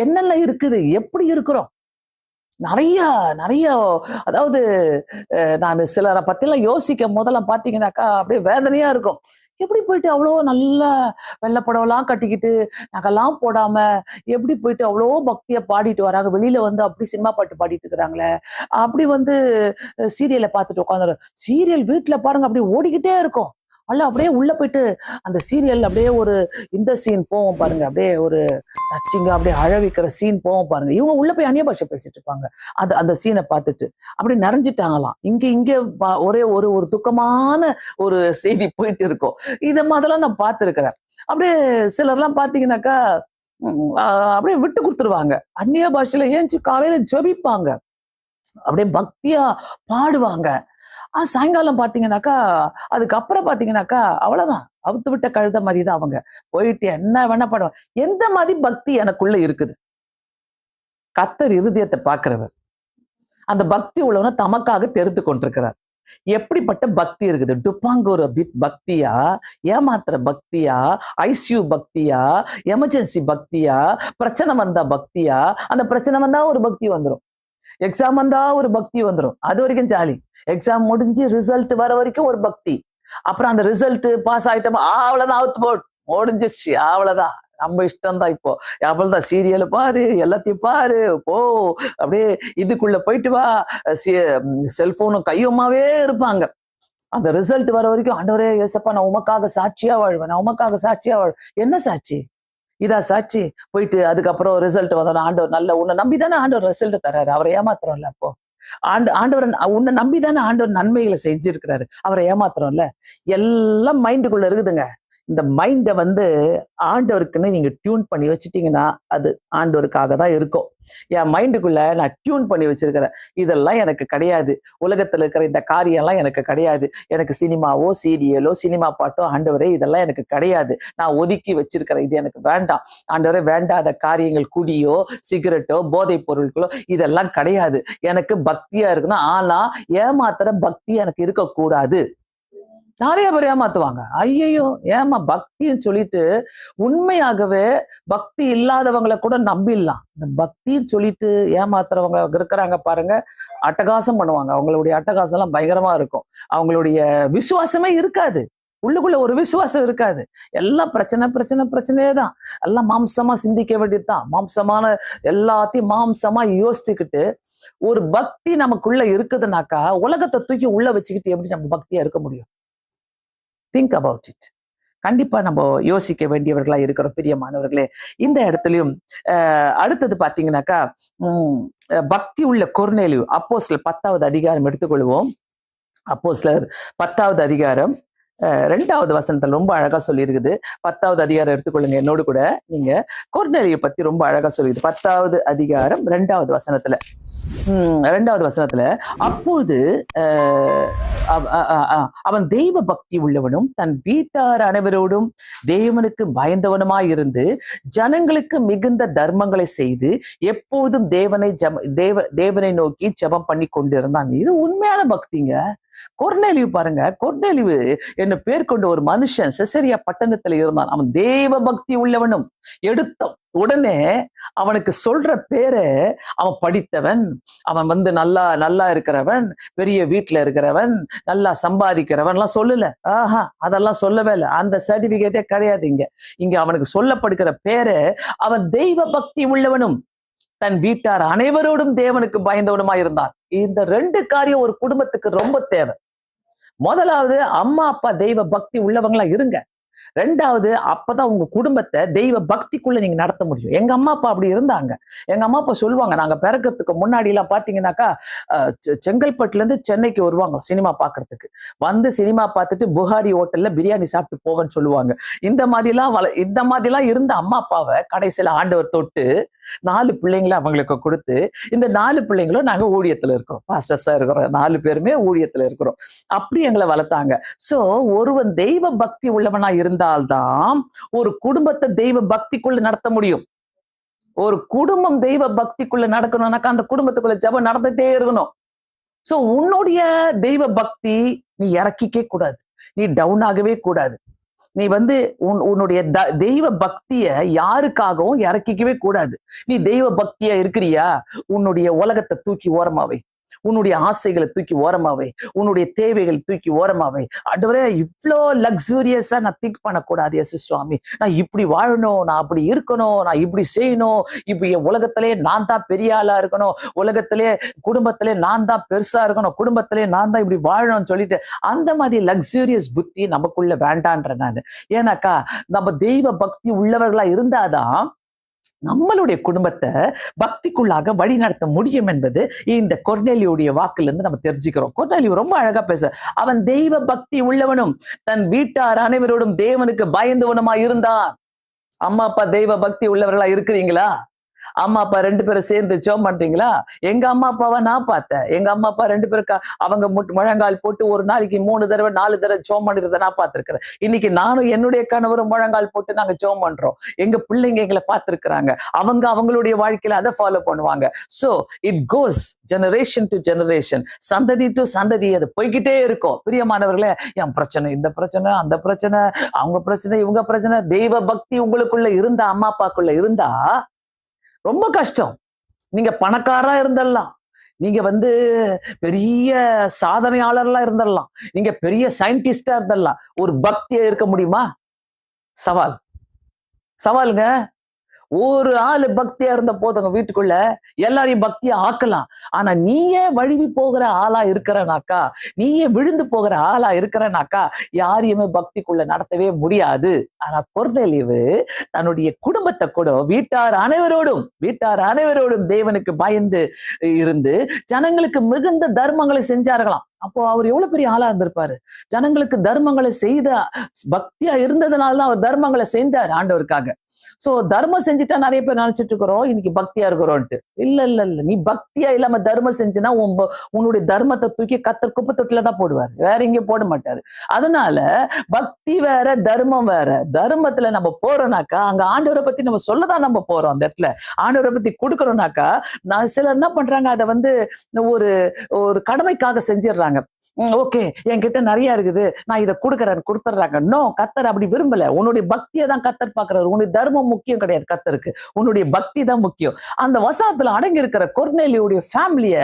Speaker 1: என்னெல்லாம் இருக்குது, எப்படி இருக்கிறோம்? நிறைய நிறைய அதாவது நான் சிலரை பத்திலாம் யோசிக்கும் போதெல்லாம் பாத்தீங்கன்னாக்கா அப்படியே வேதனையா இருக்கும். எப்படி போயிட்டு அவ்வளோ நல்ல வெள்ளைப்படம்லாம் கட்டிக்கிட்டு நகைலாம் போடாம எப்படி போயிட்டு அவ்வளோ பக்தியா பாடிட்டு வராங்க. வெளியில வந்து அப்படி சினிமா பாட்டு பாடிட்டு இருக்கிறாங்களே, அப்படி வந்து சீரியலை பார்த்துட்டு உட்காந்துரு. சீரியல் வீட்டுல பாருங்க அப்படியே ஓடிக்கிட்டே இருக்கும். அல்ல அப்படியே உள்ள போயிட்டு அந்த சீரியல் அப்படியே ஒரு இந்த சீன் போவோம் பாருங்க, அப்படியே ஒரு டச்சிங்க அப்படியே அழவிக்கிற சீன் போவோம் பாருங்க. இவங்க உள்ள போய் அந்நிய பாஷை பேசிட்டு இருப்பாங்க. அந்த சீனை பார்த்துட்டு அப்படி நிறைஞ்சிட்டாங்களாம். இங்க ஒரே ஒரு ஒரு துக்கமான ஒரு செய்தி போயிட்டு இருக்கும். இத மாதிரிலாம் நான் பார்த்திருக்கிறேன். அப்படியே சிலர்லாம் பாத்தீங்கன்னாக்கா அப்படியே விட்டு கொடுத்துருவாங்க. அந்நிய பாஷையில ஏஞ்சி காலையில ஜெபிப்பாங்க, அப்படியே பக்தியா பாடுவாங்க. சாயங்காலம் பாத்தீங்கன்னாக்கா அதுக்கப்புறம் பாத்தீங்கன்னாக்கா அவ்வளவுதான், அவுத்து விட்ட கழுத மாதிரிதான் அவங்க போயிட்டு என்ன வேணா பாடுவாங்க. எந்த மாதிரி பக்தி எனக்குள்ள இருக்குது? கர்த்தர் இருதயத்தை பார்க்கிறவர். அந்த பக்தி உள்ளவனை தமக்காக தெரிந்து கொண்டிருக்கிறார். எப்படிப்பட்ட பக்தி இருக்குது? டுப்பாங்கோர பக்தியா, ஏமாத்துற பக்தியா, ஐசியூ பக்தியா, எமர்ஜென்சி பக்தியா, பிரச்சனை வந்தா பக்தியா? அந்த பிரச்சனை வந்தா ஒரு பக்தி வந்துடும். எக்ஸாம் வந்தா ஒரு பக்தி வந்துடும். அது வரைக்கும் ஜாலி. எக்ஸாம் முடிஞ்சு ரிசல்ட் வர வரைக்கும் ஒரு பக்தி. அப்புறம் அந்த ரிசல்ட் பாஸ் ஆயிட்டோமா, அவ்வளவுதான், அவுத்து போட் முடிஞ்சிருச்சு, அவ்வளவுதான், நம்ம இஷ்டம் தான். இப்போ அவ்வளவுதான், சீரியல் பாரு, எல்லாத்தையும் பாரு, போ அப்படியே இதுக்குள்ள போயிட்டு வா. செல்போனும் கையுமாவே இருப்பாங்க. அந்த ரிசல்ட் வர வரைக்கும் ஆண்டவரே ஏசப்பா நான் உமக்காக சாட்சியா வாழ்வேன், நான் உமக்காக சாட்சியா வாழ்வேன். என்ன சாட்சி? இதா சாட்சி? போயிட்டு அதுக்கப்புறம் ரிசல்ட் வந்தோம். ஆண்டவர் நல்ல உன்னை நம்பிதானே ஆண்டவர் ரிசல்ட் தர்றாரு. அவரை ஏமாத்துறோம்ல. அப்போ ஆண்டவர் உன்னை நம்பிதானே ஆண்டவர் நன்மைகளை செஞ்சிருக்கிறாரு. அவரை ஏமாத்துறோம்ல. எல்லாம் மைண்டுக்குள்ள இருக்குதுங்க. இந்த மைண்டை வந்து ஆண்டவருக்குன்னு நீங்க டியூன் பண்ணி வச்சுட்டீங்கன்னா அது ஆண்டவருக்காக தான் இருக்கும். என் மைண்டுக்குள்ள நான் டியூன் பண்ணி வச்சிருக்கிறேன், இதெல்லாம் எனக்கு கிடையாது, உலகத்துல இருக்கிற இந்த காரியம்லாம் எனக்கு கிடையாது, எனக்கு சினிமாவோ சீரியலோ சினிமா பாட்டோ ஆண்டவரே இதெல்லாம் எனக்கு கிடையாது, நான் ஒதுக்கி வச்சிருக்கிறேன், இது எனக்கு வேண்டாம் ஆண்டவரே. வேண்டாத காரியங்கள், குடியோ சிகரெட்டோ போதை பொருட்களோ இதெல்லாம் கிடையாது. எனக்கு பக்தியா இருக்கணும். ஆனா ஏமாத்துற பக்தி எனக்கு இருக்கக்கூடாது. நிறைய பேர் ஏமாத்துவாங்க. ஐயையோ ஏமா பக்தின்னு சொல்லிட்டு உண்மையாகவே பக்தி இல்லாதவங்களை கூட நம்பிடலாம். இந்த பக்தின்னு சொல்லிட்டு ஏமாத்துறவங்க இருக்கிறாங்க பாருங்க, அட்டகாசம் பண்ணுவாங்க. அவங்களுடைய அட்டகாசம் எல்லாம் பயங்கரமா இருக்கும். அவங்களுடைய விசுவாசமே இருக்காது. உள்ளுக்குள்ள ஒரு விசுவாசம் இருக்காது. எல்லாம் பிரச்சனையே தான். எல்லாம் மாம்சமா சிந்திக்க வேண்டியதுதான். மாம்சமான எல்லாத்தையும் மாம்சமா யோசிச்சுக்கிட்டு ஒரு பக்தி நமக்குள்ள இருக்குதுனாக்கா உலகத்தை தூக்கி உள்ள வச்சுக்கிட்டு எப்படி நம்ம பக்தியா இருக்க முடியும்? Think about it. கண்டிப்பா நம்ம யோசிக்க வேண்டியவர்களா இருக்கிறோம் பிரியமானவர்களே. இந்த இடத்துலயும் அடுத்தது பாத்தீங்கன்னாக்கா பக்தி உள்ள கொர்நேலியு. அப்போஸ்தலர் 10வது அதிகாரம் எடுத்துக்கொள்வோம். அப்போஸ்தலர் 10வது அதிகாரம் 2வது வசனத்துல ரொம்ப அழகா சொல்லியிருக்குது. 10வது அதிகாரம் எடுத்துக்கொள்ளுங்க என்னோடு கூட. நீங்க கொர்நேலியை பத்தி ரொம்ப அழகா சொல்லிது. 10வது அதிகாரம் 2வது வசனத்துல. 2வது வசனத்துல, அப்பொழுது அவன் தெய்வ பக்தி உள்ளவனும் தன் வீட்டார் அனைவரோடும் தேவனுக்கு பயந்தவனுமாய் இருந்து ஜனங்களுக்கு மிகுந்த தர்மங்களை செய்து எப்போதும் தேவனை நோக்கி ஜெபம் பண்ணி கொண்டிருந்தான். இது உண்மையான பக்திங்க. கொர்நேலியு பாருங்க, கொர்நேலியு என்ன பேர் கொண்ட ஒரு மனுஷன் செசரியா பட்டணத்துல இருந்தான். அவன் தேவ பக்தி உள்ளவனும். எடுத்த உடனே அவனுக்கு சொல்ற பேரை, அவன் படித்தவன், அவன் நல்லா நல்லா இருக்கிறவன், பெரிய வீட்டுல இருக்கிறவன், நல்லா சம்பாதிக்கிறவன் எல்லாம் சொல்லல. அதெல்லாம் சொல்லவே இல்லை. அந்த சர்டிபிகேட்டே கிடையாது இங்க. இங்க அவனுக்கு சொல்லப்படுகிற பேரு, அவன் தெய்வ பக்தி உள்ளவனும் தன் வீட்டார் அனைவரோடும் தேவனுக்கு பயந்தவனுமா இருந்தான். இந்த 2 காரியம் ஒரு குடும்பத்துக்கு ரொம்ப தேவை. முதலாவது, அம்மா அப்பா தெய்வ பக்தி உள்ளவங்களா இருங்க. 2வது, அப்பதான் உங்க குடும்பத்தை தெய்வ பக்திக்குள்ள நீங்க நடத்த முடியும். எங்க அம்மா அப்பா அப்படி இருந்தாங்க. எங்க அம்மா அப்பா சொல்லுவாங்க, நாங்க பிறக்கிறதுக்கு முன்னாடி எல்லாம் பாத்தீங்கன்னாக்கா செங்கல்பட்டுல இருந்து சென்னைக்கு வருவாங்க சினிமா பாக்குறதுக்கு. வந்து சினிமா பார்த்துட்டு புகாரி ஹோட்டல்ல பிரியாணி சாப்பிட்டு போகன்னு சொல்லுவாங்க. இந்த மாதிரிலாம் இருந்த அம்மா அப்பாவை கடைசியில ஆண்டவர் தொட்டு 4 பிள்ளைங்களை அவங்களுக்கு கொடுத்து, இந்த 4 பிள்ளைங்களும் நாங்க ஊழியத்துல இருக்கிறோம், பாஸ்டர்ஸா இருக்கிறோம், 4 பேருமே ஊழியத்துல இருக்கிறோம். அப்படி எங்களை வளர்த்தாங்க. சோ ஒருவன் தெய்வ பக்தி உள்ளவனா இருந்தால்தான் ஒரு குடும்பத்தை தெய்வ பக்திக்குள்ள நடத்த முடியும். ஒரு குடும்பம் தெய்வ பக்திக்குள்ள நடக்கணும்னாக்கா அந்த குடும்பத்துக்குள்ள ஜெபம் நடந்துட்டே இருக்கணும். சோ உன்னுடைய தெய்வ பக்தி நீ இறக்கிக்கவே கூடாது, நீ டவுன் ஆகவே கூடாது. நீ உன்னுடைய தெய்வ பக்திய யாருக்காகவும் இறக்கிக்கவே கூடாது. நீ தெய்வ பக்தியா இருக்கிறியா, உன்னுடைய உலகத்தை தூக்கி ஓரமாவை, உன்னுடைய ஆசைகளை தூக்கி ஓரமாவை, உன்னுடைய தேவைகள் தூக்கி ஓரமாவை. ஆண்டவரே, இவ்வளோ லக்ஸூரியஸா நான் திங்க் பண்ணக்கூடாது. எஸ் சுவாமி, நான் இப்படி வாழணும், நான் அப்படி இருக்கணும், நான் இப்படி செய்யணும், இப்படி என் உலகத்திலே நான் தான் பெரிய ஆளா இருக்கணும், உலகத்திலே குடும்பத்திலே நான் தான் பெருசா இருக்கணும், குடும்பத்திலே நான் தான் இப்படி வாழணும்னு சொல்லிட்டு அந்த மாதிரி லக்ஸூரியஸ் புத்தி நமக்குள்ள வேண்டான்ற நான். ஏன்னாக்கா நம்ம தெய்வ பக்தி உள்ளவர்களா இருந்தாதான் நம்மளுடைய குடும்பத்தை பக்திக்குள்ளாக வழி நடத்த முடியும் என்பது இந்த கொர்நேலியுடைய வாக்குல இருந்து நம்ம தெரிஞ்சுக்கிறோம். கொர்நேலியு ரொம்ப அழகா பேச, அவன் தெய்வ பக்தி உள்ளவனும் தன் வீட்டார் அனைவரோடும் தேவனுக்கு பயந்தவனுமா இருந்தான். அம்மா அப்பா தெய்வ பக்தி உள்ளவர்களா இருக்கிறீங்களா? அம்மா அப்பா 2 பேரும் சேர்ந்து ஜெபம் பண்றீங்களா? எங்க அம்மா அப்பாவை நான் பார்த்தேன். எங்க அம்மா அப்பா 2 பேருக்கு அவங்க முழங்கால் போட்டு ஒரு நாளைக்கு 3 தடவை 4 தடவை ஜெபம் பண்ணிருந்த நான் பார்த்திருக்கிறேன். இன்னைக்கு நானும் என்னுடைய கணவரும் முழங்கால் போட்டு நாங்க ஜெபம் பண்றோம். எங்க பிள்ளைங்க எங்களை பார்த்திருக்கிறாங்க. அவங்களுடைய வாழ்க்கையில அதை ஃபாலோ பண்ணுவாங்க. So it goes generation to generation, சந்ததி டு சந்ததி, அது போய்கிட்டே இருக்கும். பிரியமானவர்களே, என் பிரச்சனை, இந்த பிரச்சனை, அந்த பிரச்சனை, அவங்க பிரச்சனை, இவங்க பிரச்சனை. தெய்வ பக்தி உங்களுக்குள்ள இருந்தா, அம்மா அப்பாக்குள்ள இருந்தா ரொம்ப கஷ்டம். நீங்க பணக்காரா இருந்துடலாம், நீங்க பெரிய சாதனையாளர்லாம் இருந்துடலாம், நீங்க பெரிய சயின்டிஸ்டா இருந்துடலாம். ஒரு பக்தியா இருக்க முடியுமா? சவாலுங்க. ஒரு ஆளு பக்தியா இருந்த போதுங்க வீட்டுக்குள்ள எல்லாரையும் பக்தியா ஆக்கலாம். ஆனா நீயே வழுவி போகிற ஆளா இருக்கிறனாக்கா, நீயே விழுந்து போகிற ஆளா இருக்கிறனாக்கா யாரையுமே பக்திக்குள்ள நடத்தவே முடியாது. ஆனா கொர்நேலியு தன்னுடைய குடும்பத்தை கூட வீட்டார் அனைவரோடும் தேவனுக்கு பயந்து இருந்து ஜனங்களுக்கு மிகுந்த தர்மங்களை செஞ்சார்களாம். அப்போ அவர் எவ்வளவு பெரிய ஆளா இருந்திருப்பாரு. ஜனங்களுக்கு தர்மங்களை செய்த பக்தியா இருந்ததுனாலதான் அவர் தர்மங்களை செஞ்சார் ஆண்டவருக்காக. சோ தர்மம் செஞ்சுட்டா நிறைய பேர் நினைச்சிட்டு இருக்கிறோம் இன்னைக்கு பக்தியா இருக்கிறோம்ட்டு. இல்ல, நீ பக்தியா இல்லாம தர்மம் செஞ்சுன்னா உன்னுடைய தர்மத்தை தூக்கி கத்தர் குப்பை தொட்டில தான் போடுவாரு, வேற எங்கேயும் போட மாட்டாரு. அதனால பக்தி வேற, தர்மம் வேற. தர்மத்துல நம்ம போறோம்னாக்கா அங்க ஆண்டவரை பத்தி நம்ம சொல்லதான் நம்ம போறோம். அந்த இடத்துல ஆண்டவரை பத்தி கொடுக்கணும்னாக்கா சிலர் என்ன பண்றாங்க, அதை ஒரு ஒரு கடமைக்காக செஞ்சிடறாங்க. ஓகே, என்கிட்ட நிறைய இருக்குது, நான் இதை கொடுத்துறாங்க. நோ, கத்தர் அப்படி விரும்பல. உன்னுடைய பக்தியை தான் கத்தர் பாக்குறாரு. உன்னுடைய தர்மம் முக்கியம் கிடையாது கத்தருக்கு, உன்னுடைய பக்தி தான் முக்கியம். அந்த வசனத்துல அடங்கி இருக்கிற கொர்நேலியுடைய ஃபேமிலிய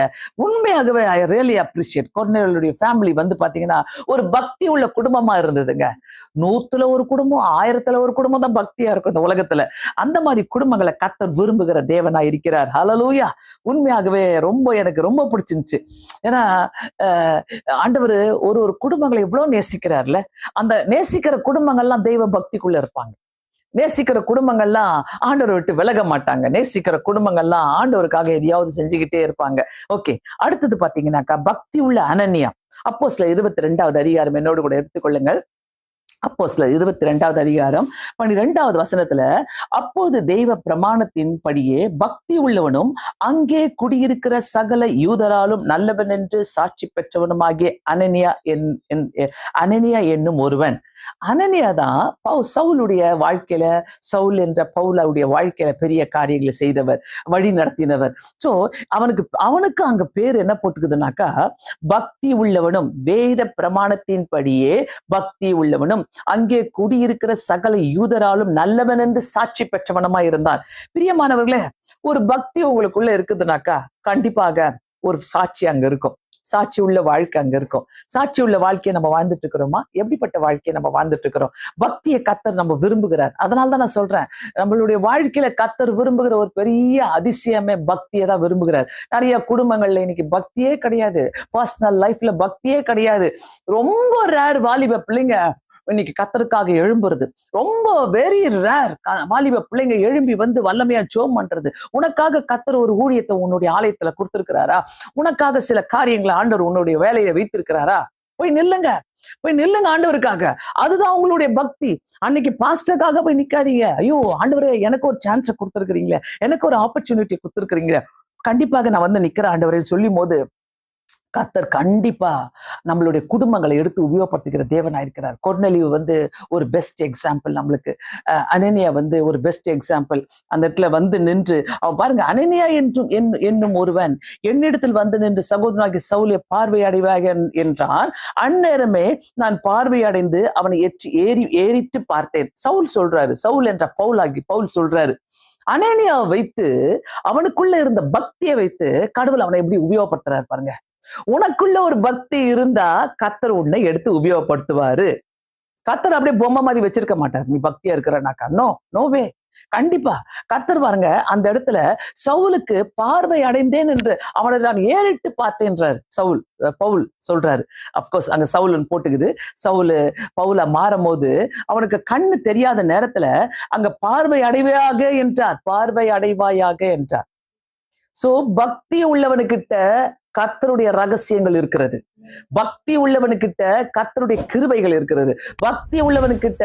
Speaker 1: உண்மையாகவே ஐ ரியலி அப்ரிஷியேட். கொர்நேலியுடைய ஃபேமிலி பாத்தீங்கன்னா ஒரு பக்தி உள்ள குடும்பமா இருந்ததுங்க. 100ல ஒரு குடும்பம், 1000ல ஒரு குடும்பம் தான் பக்தியா இருக்கும் இந்த உலகத்துல. அந்த மாதிரி குடும்பங்களை கத்தர் விரும்புகிற தேவனா இருக்கிறார். ஹல்லேலூயா. உண்மையாகவே எனக்கு ரொம்ப பிடிச்சிருந்துச்சு. ஏன்னா ஆண்டவர் ஒரு குடும்பங்களை எவ்வளவு நேசிக்கிறார்ல. அந்த நேசிக்கிற குடும்பங்கள்லாம் தெய்வ பக்திக்குள்ள இருப்பாங்க. நேசிக்கிற குடும்பங்கள்லாம் ஆண்டவரை விட்டு விலக மாட்டாங்க. நேசிக்கிற குடும்பங்கள்லாம் ஆண்டவருக்காக எதையாவது செஞ்சுக்கிட்டே இருப்பாங்க. ஓகே, அடுத்தது பாத்தீங்கன்னாக்கா பக்தி உள்ள அனனியா. அப்போஸ்தலர் 22வது அதிகாரம் என்னோடு கூட எடுத்துக்கொள்ளுங்கள். அப்போஸ்தலர் 22வது அதிகாரம் 12வது வசனத்துல, அப்போது தெய்வ பிரமாணத்தின் படியே பக்தி உள்ளவனும் அங்கே குடியிருக்கிற சகல யூதராலும் நல்லவன் என்று சாட்சி பெற்றவனுமாகிய அனனியா என்னும் ஒருவன். அனனியா தான் சவுலுடைய வாழ்க்கையில, சவுல் என்ற பவுலுடைய வாழ்க்கையில பெரிய காரியங்களை செய்தவர், வழி நடத்தினவர். சோ அவனுக்கு அங்க பேர் என்ன போட்டுக்குதுனாக்கா, பக்தி உள்ளவனும், வேத பிரமாணத்தின் படியே பக்தி உள்ளவனும் அங்கே குடியிருக்கிற சகல யூதராலும் நல்லவன் என்று சாட்சி பெற்றவனமா இருந்தான். பிரியமானவர்களே, ஒரு பக்தி உங்களுக்குள்ள இருக்குதுனாக்கா கண்டிப்பாக ஒரு சாட்சி அங்க இருக்கும். சாட்சி உள்ள வாழ்க்கை அங்க இருக்கும். சாட்சி உள்ள வாழ்க்கையை நம்ம வாழ்ந்துட்டு இருக்கிறோமா? எப்படிப்பட்ட வாழ்க்கையை நம்ம வாழ்ந்துட்டு இருக்கிறோம்? பக்தியை கர்த்தர் நம்ம விரும்புகிறார். அதனாலதான் நான் சொல்றேன், நம்மளுடைய வாழ்க்கையில கர்த்தர் விரும்புகிற ஒரு பெரிய அதிசயமே பக்தியை தான் விரும்புகிறார். நிறைய குடும்பங்கள்ல இன்னைக்கு பக்தியே கிடையாது, பர்சனல் லைஃப்ல பக்தியே கிடையாது. ரொம்ப ரேர் வாலிப பிள்ளைங்க இன்னைக்கு கர்த்தருக்காக எழும்புறது ரொம்ப வெரி ரேர். வாலிப பிள்ளைங்க எழும்பி வந்து வல்லமையா ஜெபம் பண்றது. உனக்காக கர்த்தர் ஒரு ஊழியத்தை உன்னுடைய ஆலயத்துல கொடுத்திருக்கிறாரா? உனக்காக சில காரியங்களை ஆண்டவர் உன்னுடைய வேலையை வைத்திருக்கிறாரா? போய் நில்லுங்க, போய் நில்லுங்க ஆண்டவருக்காக. அதுதான் உங்களுடைய பக்தி. அன்னைக்கு பாஸ்டருக்காக போய் நிக்காதீங்க. ஐயோ ஆண்டவரே, எனக்கு ஒரு சான்ஸை கொடுத்துருக்கிறீங்களே, எனக்கு ஒரு ஆப்பர்ச்சுனிட்டி கொடுத்துருக்கிறீங்களே, கண்டிப்பாக நான் வந்து நிக்கிறேன் ஆண்டவரே சொல்லும் போது கர்த்தர் கண்டிப்பா நம்மளுடைய குடும்பங்களை எடுத்து உபயோகப்படுத்துகிற தேவனா இருக்கிறார். கொர்நேலியு வந்து ஒரு பெஸ்ட் எக்ஸாம்பிள் நம்மளுக்கு. அனனியா வந்து ஒரு பெஸ்ட் எக்ஸாம்பிள். அந்த இடத்துல வந்து நின்று அவன் பாருங்க, அனனியா என்னும் ஒருவன் என்னிடத்தில் வந்து நின்று சகோதரனாகி சவுலை பார்வையடைவாக என்றான். அந்நேரமே நான் பார்வையடைந்து அவனை ஏறிட்டு பார்த்தேன். சவுல் சொல்றாரு, சவுல் என்ற பவுல் சொல்றாரு. அனனியாவை வைத்து, அவனுக்குள்ள இருந்த பக்தியை வைத்து கடவுள் அவனை எப்படி உபயோகப்படுத்துறாரு பாருங்க. உனக்குள்ள ஒரு பக்தி இருந்தா கர்த்தர் உன்னை எடுத்து உபயோகப்படுத்துவாரு. கர்த்தர் அப்படியே பொம்மை மாதிரி வச்சிருக்க மாட்டார். நீ பக்தியா இருக்கிறனாக்கா நோவே. கண்டிப்பா கர்த்தர் பாருங்க, அந்த இடத்துல சவுலுக்கு பார்வை அடைந்தேன் என்று அவனை நான் ஏறிட்டு பார்த்தேன்றார் பவுல் சொல்றாரு. அப்கோர்ஸ் அங்க சவுலுன்னு போட்டுக்குது. பவுல மாறும் போது அவனுக்கு கண்ணு தெரியாத நேரத்துல அங்க பார்வை அடைவாயாக என்றார். சோ பக்தி உள்ளவனுக்கிட்ட கர்த்தருடைய ரகசியங்கள் இருக்கிறது. பக்தி உள்ளவனுக்கிட்ட கர்த்தருடைய கிருபைகள் இருக்கிறது. பக்தி உள்ளவனுக்கிட்ட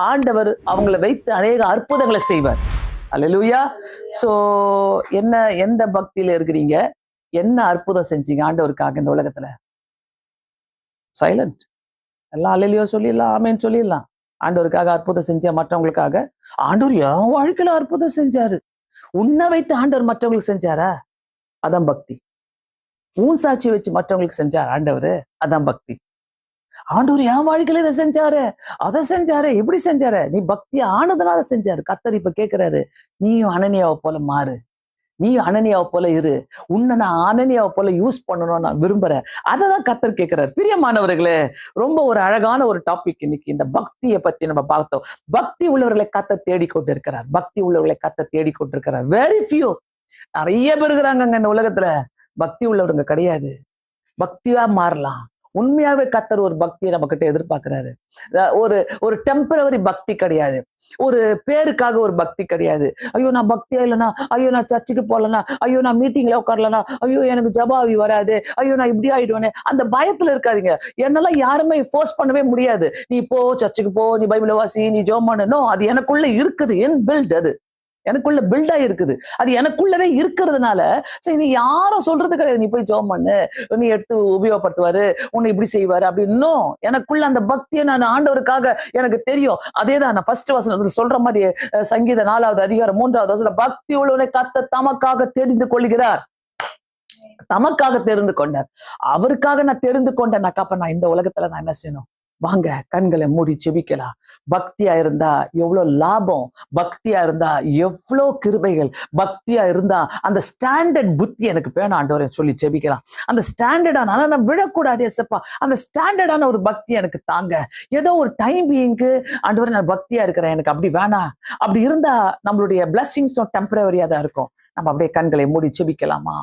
Speaker 1: ஆண்டவர் அவங்களை வைத்து அநேக அற்புதங்களை செய்வார். அல்லேலூயா. சோ எந்த பக்தியில இருக்கிறீங்க? என்ன அற்புதம் செஞ்சீங்க ஆண்டவருக்காக இந்த உலகத்துல? சைலண்ட். எல்லாம் அல்லேலூயா சொல்லிடலாம், ஆமேன் சொல்லிடலாம். ஆண்டவருக்காக அற்புதம் செஞ்ச மற்றவங்களுக்காக. ஆண்டவர் என் வாழ்க்கையில அற்புதம் செஞ்சாரு. உன்னை வைத்து ஆண்டவர் மற்றவங்களுக்கு செஞ்சாரா? அதான் பக்தி. உன் சாட்சி வச்சு மற்றவங்களுக்கு செஞ்சார் ஆண்டவர், அதான் பக்தி. ஆண்டவர் என் வாழ்க்கையில இதை செஞ்சாரு, அதை செஞ்சாரு, எப்படி செஞ்சாரு? நீ பக்தி ஆனதுனால செஞ்சாரு. கர்த்தர் இப்ப கேட்கிறாரு, நீயும் அனனியாவை போல மாறு, நீயும் அனனியாவை போல இரு. உன்னை நான் அனனியாவை போல யூஸ் பண்ணணும்னு நான் விரும்புறேன். அதைதான் கர்த்தர் கேட்கிறாரு. பிரியமானவர்களே, ரொம்ப ஒரு அழகான ஒரு டாபிக் இன்னைக்கு இந்த பக்தியை பத்தி நம்ம பார்த்தோம். பக்தி உள்ளவர்களை கர்த்தர் தேடிக்கொண்டு இருக்கிறார். பக்தி உள்ளவர்களை கர்த்தர் தேடிக்கொண்டு இருக்கிறார். வெரி ஃபியூ, நிறைய பேர் இருக்கிறாங்க இந்த உலகத்துல. பக்தி உள்ளவருங்க கிடையாது. பக்தியா மாறலாம். உண்மையாவே கர்த்தர் ஒரு பக்தியை நம்ம கிட்ட எதிர்பார்க்கிறாரு. ஒரு டெம்பரவரி பக்தி கிடையாது. ஒரு பேருக்காக ஒரு பக்தி கிடையாது. ஐயோ நான் பக்தியா இல்லைனா, ஐயோ நான் சர்ச்சுக்கு போகலனா, ஐயோ நான் மீட்டிங்ல உட்காரலனா, ஐயோ எனக்கு ஜபாவி வராது, ஐயோ நான் இப்படி ஆயிடுவேனே, அந்த பயத்துல இருக்காதீங்க. என்னெல்லாம் யாருமே ஃபோர்ஸ் பண்ணவே முடியாது. நீ போ, சர்ச்சுக்கு போ, நீ பைபிளை வாசி, நீ ஜெபம் பண்ணு. அது எனக்குள்ள இருக்குது, என் பில்ட். அது எனக்குள்ள பில்டா இருக்குது. அது எனக்குள்ளவே இருக்கிறதுனால இது யாரும் சொல்றது கிடையாது. நீ போய் ஜெபம் பண்ணு, நீ எடுத்து உபயோகப்படுத்துவாரு, உன்னை இப்படி செய்வாரு அப்படின்னு. எனக்குள்ள அந்த பக்தியை நான் ஆண்டவருக்காக எனக்கு தெரியும். அதேதான் நான் ஃபர்ஸ்ட் வசனத்துல சொல்ற மாதிரி, சங்கீத 4வது அதிகாரம் 3வது வசனம், பக்தி உள்ளவனை கர்த்தர் தமக்காக தெரிந்து கொள்கிறார். தமக்காக தெரிந்து கொண்டார். அவருக்காக நான் தெரிந்து கொண்டேன். அப்ப நான் இந்த உலகத்துல நான் என்ன செய்யணும்? வாங்க, கண்களை மூடி ஜெபிக்கலாம். பக்தியா இருந்தா எவ்வளவு லாபம், பக்தியா இருந்தா எவ்வளவு கிருபைகள், பக்தியா இருந்தா அந்த ஸ்டாண்டர்ட் புத்தி எனக்கு வேணும் ஆண்டவரே சொல்லி ஜெபிக்கலாம். அந்த ஸ்டாண்டர்டான, நான் விழக்கூடாது ஏசப்பா, அந்த ஸ்டாண்டர்டான ஒரு பக்தி எனக்கு தாங்க. ஏதோ ஒரு டைம் பீயிங்க்கு ஆண்டவரே நான் பக்தியா இருக்கிறேன், எனக்கு அப்படி வேணாம். அப்படி இருந்தா நம்மளுடைய பிளஸ்ஸிங்ஸும் டெம்பரவரியா தான் இருக்கும். நம்ம அப்படியே கண்களை மூடி ஜெபிக்கலாமா?